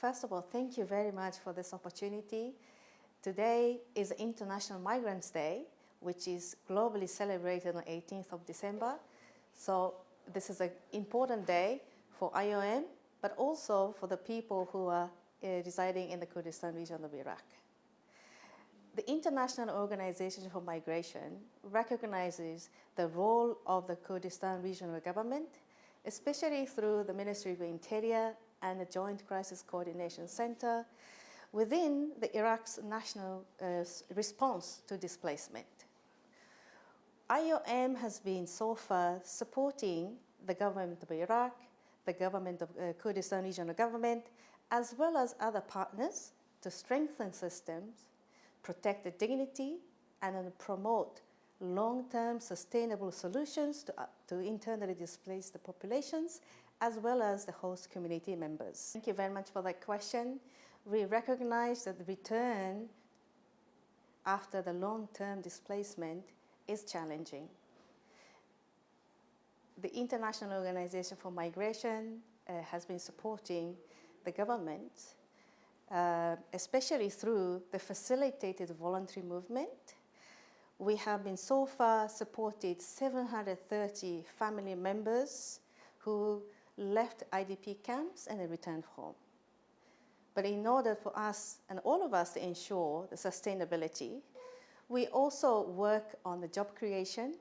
First of all, thank you very much for this opportunity. Today is International Migrants Day, which is globally celebrated on 18th of December. So this is an important day for IOM, but also for the people who are residing in the Kurdistan region of Iraq. The International Organization for Migration recognizes the role of the Kurdistan regional government, especially through the Ministry of Interior and the Joint Crisis Coordination Center within the Iraq's national response to displacement. IOM has been so far supporting the government of Iraq, the government of Kurdistan regional government, as well as other partners to strengthen systems, protect the dignity, and promote long-term sustainable solutions to internally displaced populations, as well as the host community members. Thank you very much for that question. We recognize that the return after the long-term displacement is challenging. The International Organization for Migration has been supporting the government, especially through the facilitated voluntary movement. We have been so far supported 730 family members who left IDP camps and returned home. But in order for us and all of us to ensure the sustainability, we also work on the job creation,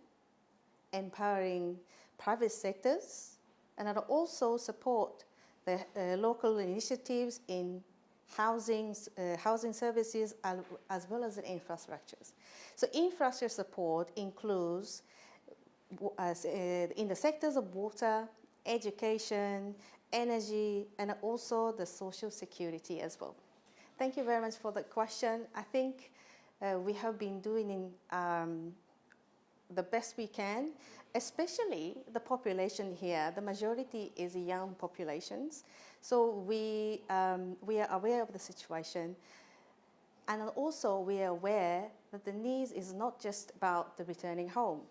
empowering private sectors, and also support the local initiatives in housing services, as well as the infrastructures. So infrastructure support includes in the sectors of water, education, energy, and also the social security as well. Thank you very much for the question. I think we have been doing the best we can, especially the population here. The majority is young populations. So we are aware of the situation. And also we are aware that the needs is not just about the returning home.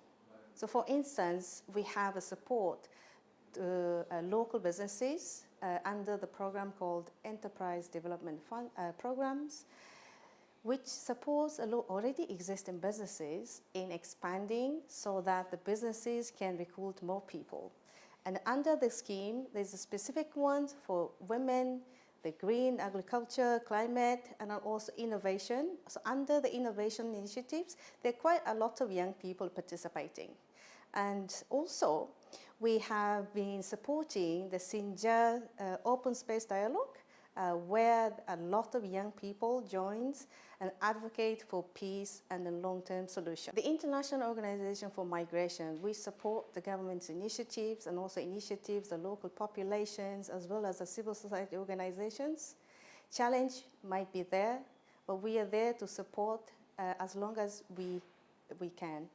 So for instance, we have a support to local businesses under the program called Enterprise Development Fund programs, which supports already existing businesses in expanding so that the businesses can recruit more people. And under the scheme, there's a specific one for women, the green agriculture, climate, and also innovation. So under the innovation initiatives, there are quite a lot of young people participating. And also, we have been supporting the Sinjar Open Space Dialogue, where a lot of young people join and advocate for peace and a long-term solution. The International Organization for Migration, we support the government's initiatives and also initiatives, the local populations, as well as the civil society organizations. Challenge might be there, but we are there to support as long as we can.